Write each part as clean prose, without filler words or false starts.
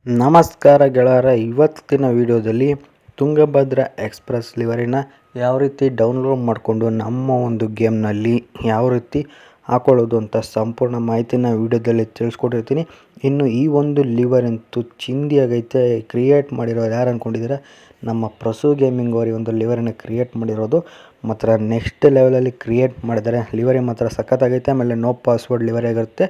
ನಮಸ್ಕಾರ ಗೆಳೆಯರ, ಇವತ್ತಿನ ವಿಡಿಯೋದಲ್ಲಿ ತುಂಗಭದ್ರಾ ಎಕ್ಸ್‌ಪ್ರೆಸ್ ಲಿವರಿನ ಯಾವ ರೀತಿ ಡೌನ್ಲೋಡ್ ಮಾಡಿಕೊಂಡು ನಮ್ಮ ಒಂದು ಗೇಮ್ನಲ್ಲಿ ಯಾವ ರೀತಿ ಹಾಕೊಳ್ಳೋದು ಅಂತ ಸಂಪೂರ್ಣ ಮಾಹಿತಿನ ವಿಡಿಯೋದಲ್ಲಿ ತಿಳಿಸ್ಕೊಟ್ಟಿರ್ತೀನಿ. ಇನ್ನು ಈ ಒಂದು ಲಿವರ್ ಅಂತೂ ಚಿಂದಿಯಾಗೈತೆ. ಕ್ರಿಯೇಟ್ ಮಾಡಿರೋರು ಯಾರು ಅಂದ್ಕೊಂಡಿದ್ದೀರಾ? ನಮ್ಮ ಪ್ರಸು ಗೇಮಿಂಗ್ ಅವರು ಒಂದು ಲಿವರನ್ನು ಕ್ರಿಯೇಟ್ ಮಾಡಿರೋದು. ಮಾತ್ರ ನೆಕ್ಸ್ಟ್ ಲೆವೆಲಲ್ಲಿ ಕ್ರಿಯೇಟ್ ಮಾಡಿದ್ದಾರೆ. ಲಿವರಿ ಮಾತ್ರ ಸಖತ್ತಾಗೈತೆ. ಆಮೇಲೆ ನೋ ಪಾಸ್ವರ್ಡ್ ಲಿವರಿ ಆಗಿರುತ್ತೆ.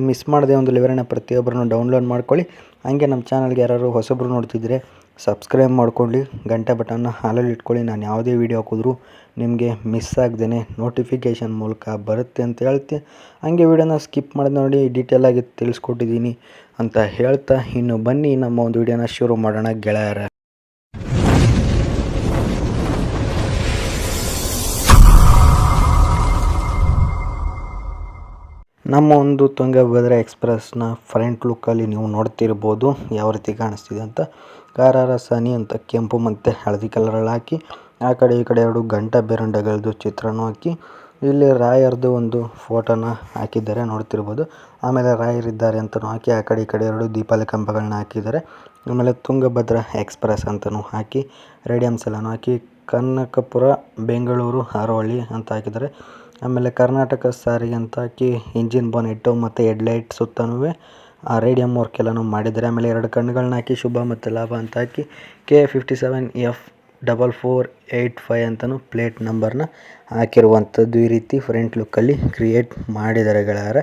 ಮಿಸ್ ಮಾಡದೆ ಒಂದು ಲಿವರನ್ನು ಪ್ರತಿಯೊಬ್ಬರನ್ನು ಡೌನ್ಲೋಡ್ ಮಾಡ್ಕೊಳ್ಳಿ. ಹಾಗೆ ನಮ್ಮ ಚಾನಲ್ಗೆ ಯಾರು ಹೊಸಬ್ರು ನೋಡ್ತಿದ್ರೆ ಸಬ್ಸ್ಕ್ರೈಬ್ ಮಾಡ್ಕೊಳ್ಳಿ, ಗಂಟೆ ಬಟನ್ನ ಹಾಲಲ್ಲಿ ಇಟ್ಕೊಳ್ಳಿ. ನಾನು ಯಾವುದೇ ವೀಡಿಯೋ ಹಾಕಿದ್ರೂ ನಿಮಗೆ ಮಿಸ್ ಆಗದೇ ನೋಟಿಫಿಕೇಷನ್ ಮೂಲಕ ಬರುತ್ತೆ ಅಂತ ಹೇಳ್ತೀನಿ. ಹಾಗೆ ವೀಡಿಯೋನ ಸ್ಕಿಪ್ ಮಾಡಿದ ನೋಡಿ ಡೀಟೇಲಾಗಿ ತಿಳಿಸ್ಕೊಟ್ಟಿದ್ದೀನಿ ಅಂತ ಹೇಳ್ತಾ, ಇನ್ನು ಬನ್ನಿ ನಮ್ಮ ಒಂದು ವೀಡಿಯೋನ ಶುರು ಮಾಡೋಣ ಗೆಳೆಯರ. ನಮ್ಮ ಒಂದು ತುಂಗಭದ್ರಾ ಎಕ್ಸ್‌ಪ್ರೆಸ್‌ನ ಫ್ರಂಟ್ ಲುಕ್ಕಲ್ಲಿ ನೀವು ನೋಡ್ತಿರ್ಬೋದು ಯಾವ ರೀತಿ ಕಾಣಿಸ್ತಿದೆ ಅಂತ. ಕಾರಾರ ಸಾನಿ ಅಂತ ಕೆಂಪು ಮತ್ತು ಹಳದಿ ಕಲರಲ್ಲಿ ಹಾಕಿ, ಆ ಕಡೆ ಈ ಕಡೆ ಎರಡು ಗಂಟಾ ಬೇರುಂಡೆಗಳದ್ದು ಚಿತ್ರನೂ ಹಾಕಿ, ಇಲ್ಲಿ ರಾಯರ್ದು ಒಂದು ಫೋಟೋನ ಹಾಕಿದ್ದಾರೆ ನೋಡ್ತಿರ್ಬೋದು. ಆಮೇಲೆ ರಾಯರಿದ್ದಾರೆ ಅಂತಲೂ ಹಾಕಿ, ಆ ಕಡೆ ಈ ಕಡೆ ಎರಡು ದೀಪಾವಳಿ ಕಂಬಗಳನ್ನ ಹಾಕಿದ್ದಾರೆ. ಆಮೇಲೆ ತುಂಗಭದ್ರಾ ಎಕ್ಸ್‌ಪ್ರೆಸ್ ಅಂತಲೂ ಹಾಕಿ, ರೇಡಿಯಮ್ಸ್ ಎಲ್ಲನೂ ಹಾಕಿ, ಕನಕಪುರ ಬೆಂಗಳೂರು ಹಾರೋಹಳ್ಳಿ ಅಂತ ಹಾಕಿದ್ದಾರೆ. ಆಮೇಲೆ ಕರ್ನಾಟಕ ಸಾರಿಗೆ ಅಂತ ಹಾಕಿ, ಇಂಜಿನ್ ಬೋನೆಟ್ಟು ಮತ್ತು ಹೆಡ್ಲೈಟ್ ಸುತ್ತನೂ ಆ ರೇಡಿಯಮ್ ವರ್ಕ್ ಎಲ್ಲನೂ ಮಾಡಿದ್ದಾರೆ. ಆಮೇಲೆ ಎರಡು ಕಣ್ಣುಗಳನ್ನ ಹಾಕಿ ಶುಭ ಮತ್ತು ಲಾಭ ಅಂತ ಹಾಕಿ, K57F4485 ಅಂತಲೂ ಪ್ಲೇಟ್ ನಂಬರ್ನ ಹಾಕಿರುವಂಥದ್ದು ಈ ರೀತಿ ಫ್ರಂಟ್ ಲುಕ್ಕಲ್ಲಿ ಕ್ರಿಯೇಟ್ ಮಾಡಿದ್ದಾರೆ ಗೆಳೆಯರೆ.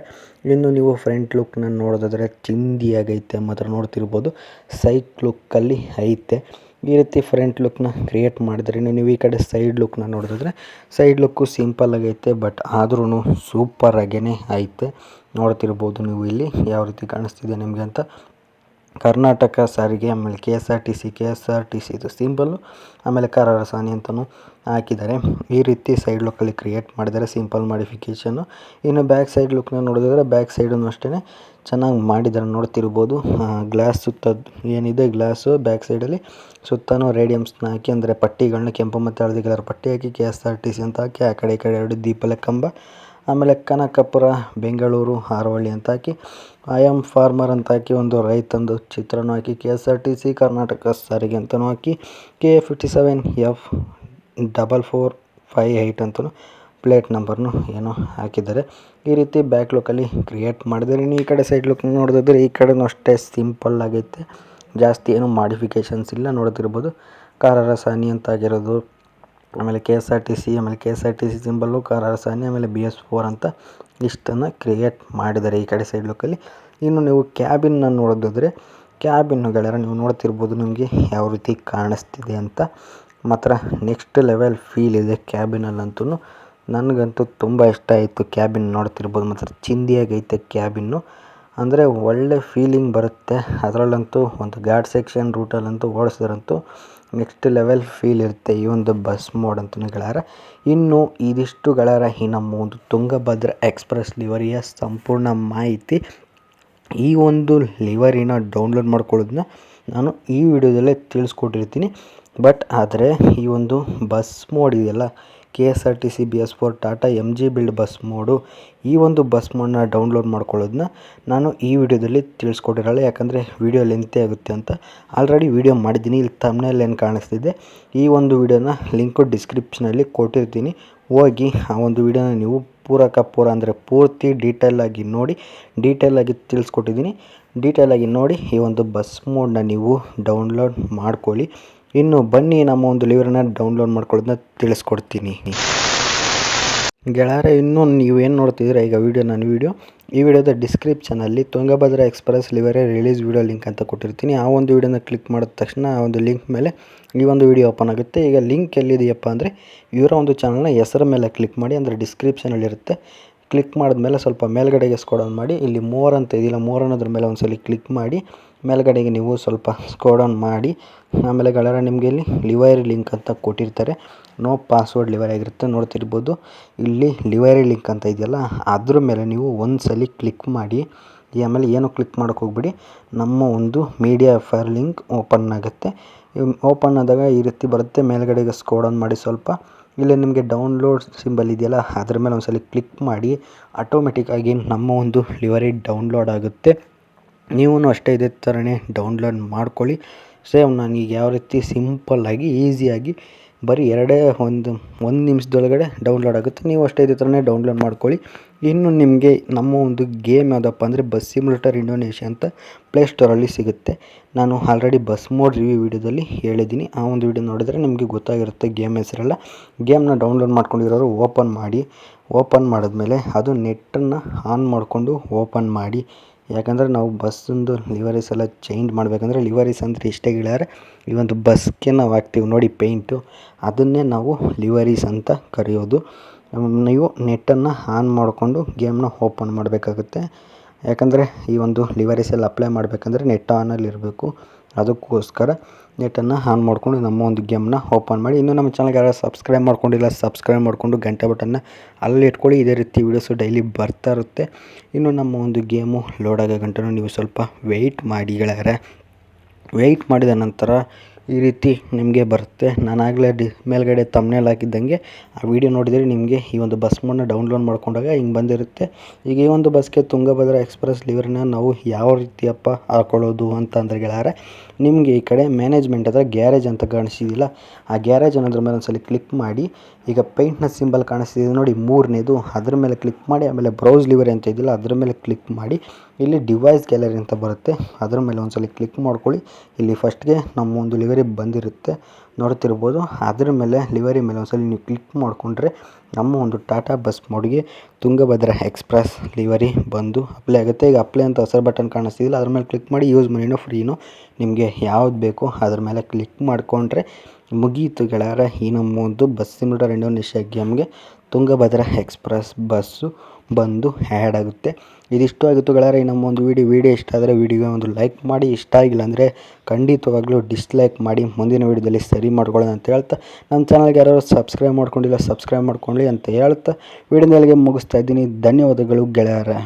ಇನ್ನು ನೀವು ಫ್ರಂಟ್ ಲುಕ್ನ ನೋಡೋದಾದರೆ ಚಿಂದಿಯಾಗೈತೆ. ಮಾತ್ರ ನೋಡ್ತಿರ್ಬೋದು ಸೈಡ್ ಲುಕ್ಕಲ್ಲಿ ಐತೆ. ಈ ರೀತಿ ಫ್ರಂಟ್ ಲುಕ್ನ ಕ್ರಿಯೇಟ್ ಮಾಡಿದರೆ, ನೀವು ಈ ಕಡೆ ಸೈಡ್ ಲುಕ್ನ ನೋಡಿದ್ರೆ ಸೈಡ್ ಲುಕ್ಕು ಸಿಂಪಲ್ ಆಗೈತೆ, ಬಟ್ ಆದ್ರೂ ಸೂಪರಾಗೇ ಐತೆ. ನೋಡ್ತಿರ್ಬೋದು ನೀವು ಇಲ್ಲಿ ಯಾವ ರೀತಿ ಕಾಣಿಸ್ತಿದೆ ನಿಮಗೆ ಅಂತ. ಕರ್ನಾಟಕ ಸಾರಿಗೆ, ಆಮೇಲೆ KSRTC ಇದು ಸಿಂಪಲ್ಲು, ಆಮೇಲೆ ಕಾರಾರ ಸಾನಿ ಅಂತಲೂ ಹಾಕಿದ್ದಾರೆ. ಈ ರೀತಿ ಸೈಡ್ ಲುಕ್ಕಲ್ಲಿ ಕ್ರಿಯೇಟ್ ಮಾಡಿದ್ದಾರೆ, ಸಿಂಪಲ್ ಮಾಡಿಫಿಕೇಷನ್ನು. ಇನ್ನು ಬ್ಯಾಕ್ ಸೈಡ್ ಲುಕ್ನ ನೋಡಿದ್ರೆ ಬ್ಯಾಕ್ ಸೈಡೂ ಅಷ್ಟೇ ಚೆನ್ನಾಗಿ ಮಾಡಿದ್ದಾರೆ. ನೋಡ್ತಿರ್ಬೋದು ಗ್ಲಾಸ್ ಸುತ್ತದ್ದು ಏನಿದೆ ಗ್ಲಾಸು ಬ್ಯಾಕ್ ಸೈಡಲ್ಲಿ ಸುತ್ತಲೂ ರೇಡಿಯಮ್ಸ್ನ ಹಾಕಿ, ಅಂದರೆ ಪಟ್ಟಿಗಳನ್ನ ಕೆಂಪು ಮತ್ತು ಹಳದಿ ಕಲರ್ ಪಟ್ಟಿ ಹಾಕಿ KSRTC ಅಂತ ಹಾಕಿ, ಆ ಕಡೆ ಈ ಕಡೆ ಎರಡು ದೀಪಲ ಕಂಬ, ಆಮೇಲೆ ಕನಕಪುರ ಬೆಂಗಳೂರು ಹಾರೋಹಳ್ಳಿ ಅಂತ ಹಾಕಿ, ಐ ಆಮ್ ಫಾರ್ಮರ್ ಅಂತ ಹಾಕಿ ಒಂದು ರೈತಂದು ಚಿತ್ರನೂ ಹಾಕಿ, KSRTC ಕರ್ನಾಟಕ ಸಾರಿಗೆ ಅಂತಲೂ ಹಾಕಿ, K57F4458 ಅಂತಲೂ ಪ್ಲೇಟ್ ನಂಬರ್ನು ಏನೋ ಹಾಕಿದ್ದಾರೆ. ಈ ರೀತಿ ಬ್ಯಾಕ್ ಲುಕ್ಕಲ್ಲಿ ಕ್ರಿಯೇಟ್ ಮಾಡಿದ್ದಾರೆ. ಇನ್ನು ಈ ಕಡೆ ಸೈಡ್ ಲುಕ್ ನೋಡಿದ್ರೆ ಈ ಕಡೆನೂ ಅಷ್ಟೇ ಸಿಂಪಲ್ ಆಗೈತೆ, ಜಾಸ್ತಿ ಏನು ಮಾಡಿಫಿಕೇಷನ್ಸ್ ಇಲ್ಲ. ನೋಡ್ತಿರ್ಬೋದು ಕಾರಾರ ಸಾನಿ ಅಂತ ಆಗಿರೋದು, ಆಮೇಲೆ KSRTC, ಆಮೇಲೆ KSRTC ಸಿಂಬಲ್ಲು, ಕಾರಾರ ಸಾನಿ, ಆಮೇಲೆ BS4 ಅಂತ ಇಷ್ಟನ್ನು ಕ್ರಿಯೇಟ್ ಮಾಡಿದ್ದಾರೆ ಈ ಕಡೆ ಸೈಡ್ ಲುಕ್ಕಲ್ಲಿ. ಇನ್ನು ನೀವು ಕ್ಯಾಬಿನ್ನ ನೋಡೋದಾದರೆ ಕ್ಯಾಬಿನ್ನುಗಳೆಲ್ಲ ನೀವು ನೋಡ್ತಿರ್ಬೋದು ನಿಮಗೆ ಯಾವ ರೀತಿ ಕಾಣಿಸ್ತಿದೆ ಅಂತ. ಮಾತ್ರ ನೆಕ್ಸ್ಟ್ ಲೆವೆಲ್ ಫೀಲ್ ಇದೆ ಕ್ಯಾಬಿನಲ್ಲಂತೂ. ನನಗಂತೂ ತುಂಬ ಇಷ್ಟ ಆಯಿತು ಕ್ಯಾಬಿನ್. ನೋಡ್ತಿರ್ಬೋದು ಮಾತ್ರ ಚಿಂದಿಯಾಗೈತೆ ಕ್ಯಾಬಿನ್ನು, ಅಂದರೆ ಒಳ್ಳೆ ಫೀಲಿಂಗ್ ಬರುತ್ತೆ. ಅದರಲ್ಲಂತೂ ಒಂದು ಘಾಟ್ ಸೆಕ್ಷನ್ ರೂಟಲ್ಲಂತೂ ಓಡಿಸಿದ್ರಂತೂ ನೆಕ್ಸ್ಟ್ ಲೆವೆಲ್ ಫೀಲ್ ಇರುತ್ತೆ ಈ ಒಂದು ಬಸ್ ಮೋಡ್ ಅಂತೂ ಗೆಳೆಯರ. ಇನ್ನು ಇದಿಷ್ಟು ಗೆಳೆಯರ ಈ ನಮ್ಮ ಒಂದು ತುಂಗಭದ್ರಾ ಎಕ್ಸ್‌ಪ್ರೆಸ್ ಲಿವರಿಯ ಸಂಪೂರ್ಣ ಮಾಹಿತಿ. ಈ ಒಂದು ಲಿವರಿನ ಡೌನ್ಲೋಡ್ ಮಾಡ್ಕೊಳ್ಳೋದನ್ನ ನಾನು ಈ ವಿಡಿಯೋದಲ್ಲೇ ತಿಳಿಸ್ಕೊಟ್ಟಿರ್ತೀನಿ. ಬಟ್ ಆದರೆ ಈ ಒಂದು ಬಸ್ ಮೋಡ್ ಇದೆಯಲ್ಲ, KSRTC BS4 Tata MG build bus mode, ಈ ಒಂದು ಬಸ್ ಮೋಡನ್ನ ಡೌನ್ಲೋಡ್ ಮಾಡ್ಕೊಳ್ಳೋದನ್ನ ನಾನು ಈ ವಿಡಿಯೋದಲ್ಲಿ ತಿಳಿಸ್ಕೊಟ್ಟಿರಲ್ಲ. ಯಾಕಂದರೆ ವಿಡಿಯೋ ಲೆಂತಿ ಆಗುತ್ತೆ ಅಂತ ಆಲ್ರೆಡಿ ವಿಡಿಯೋ ಮಾಡಿದ್ದೀನಿ. ಇಲ್ಲಿ ಥಂಬ್ನೇಲ್ ಏನು ಕಾಣಿಸ್ತಿದೆ, ಈ ಒಂದು ವಿಡಿಯೋನ ಲಿಂಕು ಡಿಸ್ಕ್ರಿಪ್ಷನಲ್ಲಿ ಕೊಟ್ಟಿರ್ತೀನಿ. ಹೋಗಿ ಆ ಒಂದು ವಿಡಿಯೋನ ನೀವು ಪೂರ ಅಂದರೆ ಪೂರ್ತಿ ಡೀಟೇಲಾಗಿ ನೋಡಿ, ಡೀಟೇಲಾಗಿ ತಿಳಿಸ್ಕೊಟ್ಟಿದ್ದೀನಿ. ಡೀಟೇಲಾಗಿ ನೋಡಿ ಈ ಒಂದು ಬಸ್ ಮೋಡನ್ನ ನೀವು ಡೌನ್ಲೋಡ್ ಮಾಡ್ಕೊಳ್ಳಿ. ಇನ್ನು ಬನ್ನಿ ನಮ್ಮ ಒಂದು ಲಿವರನ್ನ ಡೌನ್ಲೋಡ್ ಮಾಡ್ಕೊಳ್ಳೋದನ್ನ ತಿಳಿಸ್ಕೊಡ್ತೀನಿ ಗೆಳೆಯರೆ. ಇನ್ನು ನೀವೇನು ನೋಡ್ತಿದ್ದೀರಾ ಈಗ ನನ್ನ ಈ ವಿಡಿಯೋದ ಡಿಸ್ಕ್ರಿಪ್ಷನಲ್ಲಿ Tungabhadra express livery release video link ಅಂತ ಕೊಟ್ಟಿರ್ತೀನಿ. ಆ ಒಂದು ವಿಡಿಯೋನ ಕ್ಲಿಕ್ ಮಾಡಿದ ತಕ್ಷಣ ಆ ಒಂದು ಲಿಂಕ್ ಮೇಲೆ ಈ ಒಂದು ವಿಡಿಯೋ ಓಪನ್ ಆಗುತ್ತೆ. ಈಗ ಲಿಂಕ್ ಎಲ್ಲಿದೆಯಪ್ಪ ಅಂದರೆ ಇವರ ಒಂದು ಚಾನಲ್ನ ಹೆಸರ ಮೇಲೆ ಕ್ಲಿಕ್ ಮಾಡಿ, ಅಂದರೆ ಡಿಸ್ಕ್ರಿಪ್ಷನಲ್ಲಿರುತ್ತೆ. ಕ್ಲಿಕ್ ಮಾಡಿದ್ಮೇಲೆ ಸ್ವಲ್ಪ ಮೇಲ್ಗಡೆಗೆ ಸ್ಕ್ರೋಲ್ ಮಾಡಿ, ಇಲ್ಲಿ ಮೋರ್ ಅಂತ ಇದೆಯಲ್ಲ, ಮೋರ್ ಅನ್ನೋದ್ರ ಮೇಲೆ ಒಂದ್ಸಲ ಕ್ಲಿಕ್ ಮಾಡಿ ಮೇಲ್ಗಡೆಗೆ ನೀವು ಸ್ವಲ್ಪ ಸ್ಕ್ರೋಲ್ ಮಾಡಿ, ಆಮೇಲೆ ಗೆಳೆಯರೆ ನಿಮಗೆ ಇಲ್ಲಿ ಲಿವರಿ ಲಿಂಕ್ ಅಂತ ಕೊಟ್ಟಿರ್ತಾರೆ. ನೋ ಪಾಸ್ವರ್ಡ್ ಲಿವರಿ ಆಗಿರುತ್ತೆ. ನೋಡ್ತಿರ್ಬೋದು ಇಲ್ಲಿ ಲಿವರಿ ಲಿಂಕ್ ಅಂತ ಇದೆಯಲ್ಲ, ಅದ್ರ ಮೇಲೆ ನೀವು ಒಂದ್ಸಲ ಕ್ಲಿಕ್ ಮಾಡಿ. ಆಮೇಲೆ ಏನು ಕ್ಲಿಕ್ ಮಾಡೋಕ್ಕೆ ಹೋಗ್ಬಿಡಿ, ನಮ್ಮ ಒಂದು ಮೀಡಿಯಾ ಫೈರ್ ಲಿಂಕ್ ಓಪನ್ ಆಗುತ್ತೆ. ಓಪನ್ ಆದಾಗ ಈ ರೀತಿ ಬರುತ್ತೆ. ಮೇಲ್ಗಡೆಗೆ ಸ್ಕ್ರೋಲ್ ಮಾಡಿ ಸ್ವಲ್ಪ, ಇಲ್ಲಿ ನಿಮಗೆ ಡೌನ್ಲೋಡ್ ಸಿಂಬಲ್ ಇದೆಯಲ್ಲ ಅದ್ರ ಮೇಲೆ ಒಂದ್ಸಲ ಕ್ಲಿಕ್ ಮಾಡಿ. ಆಟೋಮೆಟಿಕ್ಕಾಗಿ ನಮ್ಮ ಒಂದು ಲಿವರಿ ಡೌನ್ಲೋಡ್ ಆಗುತ್ತೆ. ನೀವೂ ಅಷ್ಟೇ ಇದೇ ಥರನೇ ಡೌನ್ಲೋಡ್ ಮಾಡ್ಕೊಳ್ಳಿ. ಸೇಮ್ ನಾನೀಗ ಯಾವ ರೀತಿ ಸಿಂಪಲ್ಲಾಗಿ ಈಸಿಯಾಗಿ ಬರೀ ಒಂದು ನಿಮಿಷದೊಳಗಡೆ ಡೌನ್ಲೋಡ್ ಆಗುತ್ತೆ. ನೀವು ಅಷ್ಟೇ ಇದೇ ಥರನೇ ಡೌನ್ಲೋಡ್ ಮಾಡ್ಕೊಳ್ಳಿ. ಇನ್ನು ನಿಮಗೆ ನಮ್ಮ ಒಂದು ಗೇಮ್ ಯಾವುದಪ್ಪ ಅಂದರೆ ಬಸ್ ಸಿಮ್ಯುಲೇಟರ್ ಇಂಡೋನೇಷ್ಯಾ ಅಂತ ಪ್ಲೇಸ್ಟೋರಲ್ಲಿ ಸಿಗುತ್ತೆ. ನಾನು ಆಲ್ರೆಡಿ ಬಸ್ ಮೋಡ್ ರಿವ್ಯೂ ವೀಡಿಯೋದಲ್ಲಿ ಹೇಳಿದ್ದೀನಿ. ಆ ಒಂದು ವೀಡಿಯೋ ನೋಡಿದರೆ ನಿಮಗೆ ಗೊತ್ತಾಗಿರುತ್ತೆ ಗೇಮ್ ಹೆಸರೆಲ್ಲ. ಗೇಮ್ನ ಡೌನ್ಲೋಡ್ ಮಾಡ್ಕೊಂಡಿರೋರು ಓಪನ್ ಮಾಡಿದ್ಮೇಲೆ ಅದು ನೆಟ್ಟನ್ನು ಆನ್ ಮಾಡಿಕೊಂಡು ಓಪನ್ ಮಾಡಿ. ಯಾಕಂದರೆ ನಾವು ಬಸ್ಸೊಂದು ಲಿವರೀಸ್ ಎಲ್ಲ ಚೇಂಜ್ ಮಾಡಬೇಕಂದ್ರೆ, ಲಿವರೀಸ್ ಅಂದರೆ ಇಷ್ಟೇ ಗೆಳೆಯರೆ, ಈ ಒಂದು ಬಸ್ಗೆ ನಾವು ಹಾಕ್ತೀವಿ ನೋಡಿ ಪೇಂಟು, ಅದನ್ನೇ ನಾವು ಲಿವರೀಸ್ ಅಂತ ಕರೆಯೋದು. ನೀವು ನೆಟ್ಟನ್ನು ಆನ್ ಮಾಡಿಕೊಂಡು ಗೇಮ್ನ ಓಪನ್ ಮಾಡಬೇಕಾಗುತ್ತೆ. ಯಾಕಂದರೆ ಈ ಒಂದು ಲಿವರೀಸ್ ಎಲ್ಲ ಅಪ್ಲೈ ಮಾಡಬೇಕಂದ್ರೆ ನೆಟ್ ಆನಲ್ಲಿ ಇರಬೇಕು. ಅದಕ್ಕೋಸ್ಕರ ನೆಟ್ಟನ್ನು ಆನ್ ಮಾಡಿಕೊಂಡು ನಮ್ಮ ಒಂದು ಗೇಮ್ನ ಓಪನ್ ಮಾಡಿ. ಇನ್ನೂ ನಮ್ಮ ಚಾನಲ್ಗೆ ಯಾರು ಸಬ್ಸ್ಕ್ರೈಬ್ ಮಾಡ್ಕೊಂಡಿಲ್ಲ, ಸಬ್ಸ್ಕ್ರೈಬ್ ಮಾಡಿಕೊಂಡು ಗಂಟೆ ಬಟನ್ನ ಅಲ್ಲಿ ಇಟ್ಕೊಳ್ಳಿ. ಇದೇ ರೀತಿ ವೀಡಿಯೋಸು ಡೈಲಿ ಬರ್ತಾ ಇರುತ್ತೆ. ಇನ್ನು ನಮ್ಮ ಒಂದು ಗೇಮು ಲೋಡ್ ಆಗೋ ಗಂಟೆ ನೀವು ಸ್ವಲ್ಪ ವೆಯ್ಟ್ ಮಾಡಿ ಗೆಳೆಯರೆ. ವೆಯ್ಟ್ ಮಾಡಿದ ನಂತರ ಈ ರೀತಿ ನಿಮಗೆ ಬರುತ್ತೆ. ನಾನಾಗಲೇ ಮೇಲ್ಗಡೆ ತಮ್ನೇಲ್ ಹಾಕಿದ್ದಂಗೆ ಆ ವಿಡಿಯೋ ನೋಡಿದರೆ ನಿಮಗೆ ಈ ಒಂದು ಬಸ್ ಮೋಡ್ನ ಡೌನ್ಲೋಡ್ ಮಾಡ್ಕೊಂಡಾಗ ಹಿಂಗೆ ಬಂದಿರುತ್ತೆ. ಈಗ ಈ ಒಂದು ಬಸ್ಗೆ ತುಂಗಭದ್ರಾ ಎಕ್ಸ್ಪ್ರೆಸ್ ಲಿವರ್ನ ನಾವು ಯಾವ ರೀತಿಯಪ್ಪ ಹಾಕೊಳ್ಳೋದು ಅಂತಂದರೆ ಗೆಳೆಯರೆ, ನಿಮಗೆ ಈ ಕಡೆ ಮ್ಯಾನೇಜ್ಮೆಂಟ್ ಹತ್ರ ಗ್ಯಾರೇಜ್ ಅಂತ ಕಾಣಿಸಿದಿಲ್ಲ, ಆ ಗ್ಯಾರೇಜ್ ಅನ್ನೋದ್ರ ಮೇಲೆ ಒಂದ್ಸಲ ಕ್ಲಿಕ್ ಮಾಡಿ. ಈಗ ಪೇಂಟ್ನ ಸಿಂಬಲ್ ಕಾಣಿಸ್ತಿದೆ ನೋಡಿ, ಮೂರನೇದು, ಅದ್ರ ಮೇಲೆ ಕ್ಲಿಕ್ ಮಾಡಿ. ಆಮೇಲೆ ಬ್ರೌಸ್ ಲಿವರಿ ಅಂತ ಇದೆಯಲ್ಲ ಅದ್ರ ಮೇಲೆ ಕ್ಲಿಕ್ ಮಾಡಿ. ಇಲ್ಲಿ ಡಿವೈಸ್ ಗ್ಯಾಲರಿ ಅಂತ ಬರುತ್ತೆ, ಅದರ ಮೇಲೆ ಒಂದ್ಸಲ ಕ್ಲಿಕ್ ಮಾಡ್ಕೊಳ್ಳಿ. ಇಲ್ಲಿ ಫಸ್ಟ್ಗೆ ನಮ್ಮ ಒಂದು ಲಿವರಿ ಬಂದಿರುತ್ತೆ ನೋಡ್ತಿರ್ಬೋದು. ಅದರ ಮೇಲೆ ಲಿವರಿ ಮೇಲೆ ಒಂದ್ಸಲ ನೀವು ಕ್ಲಿಕ್ ಮಾಡಿಕೊಂಡ್ರೆ ನಮ್ಮ ಒಂದು ಟಾಟಾ ಬಸ್ ಮೋಡ್ಗೆ ತುಂಗಭದ್ರಾ ಎಕ್ಸ್ಪ್ರೆಸ್ ಲಿವರಿ ಬಂದು ಅಪ್ಲೈ ಆಗುತ್ತೆ. ಈಗ ಅಪ್ಲೈ ಅಂತ ಹೊಸ ಬಟನ್ ಕಾಣಿಸ್ತಿದಿಲ್ಲ, ಅದ್ರ ಮೇಲೆ ಕ್ಲಿಕ್ ಮಾಡಿ. ಯೂಸ್ ಮನಿನೋ ಫ್ರೀನೋ ನಿಮಗೆ ಯಾವ್ದು ಬೇಕೋ ಅದ್ರ ಮೇಲೆ ಕ್ಲಿಕ್ ಮಾಡಿಕೊಂಡ್ರೆ ಮುಗೀತು ಗೆಳೆಯರೆ. ಈ ನಮ್ಮ ಒಂದು ಬಸ್ ಸಿಮ್ಯುಲೇಟರ್ ಇಂಡೋನೇಷ್ಯಾ ಗೇಮ್ಗೆ ತುಂಗಭದ್ರಾ ಎಕ್ಸ್ಪ್ರೆಸ್ ಬಸ್ಸು ಬಂದು ಆ್ಯಡ್ ಆಗುತ್ತೆ. ಇದಿಷ್ಟು ಆಗಿತ್ತು ಗೆಳೆಯರೆ ಈ ನಮ್ಮ ಒಂದು ವಿಡಿಯೋ ಇಷ್ಟ ಆದರೆ ವಿಡಿಯೋಗೆ ಒಂದು ಲೈಕ್ ಮಾಡಿ. ಇಷ್ಟ ಆಗಿಲ್ಲ ಅಂದರೆ ಖಂಡಿತವಾಗ್ಲೂ ಡಿಸ್ಲೈಕ್ ಮಾಡಿ. ಮುಂದಿನ ವಿಡಿಯೋದಲ್ಲಿ ಸರಿ ಮಾಡ್ಕೊಳ್ಳೋಣ ಅಂತ ಹೇಳ್ತಾ, ನಮ್ಮ ಚಾನಲ್ಗೆ ಯಾರು ಸಬ್ಸ್ಕ್ರೈಬ್ ಮಾಡ್ಕೊಂಡಿಲ್ಲ ಸಬ್ಸ್ಕ್ರೈಬ್ ಮಾಡ್ಕೊಳ್ಳಿ ಅಂತ ಹೇಳ್ತಾ ವಿಡಿಯೋದಲ್ಲಿಗೆ ಮುಗಿಸ್ತಾ ಇದ್ದೀನಿ. ಧನ್ಯವಾದಗಳು ಗೆಳೆಯರೆ.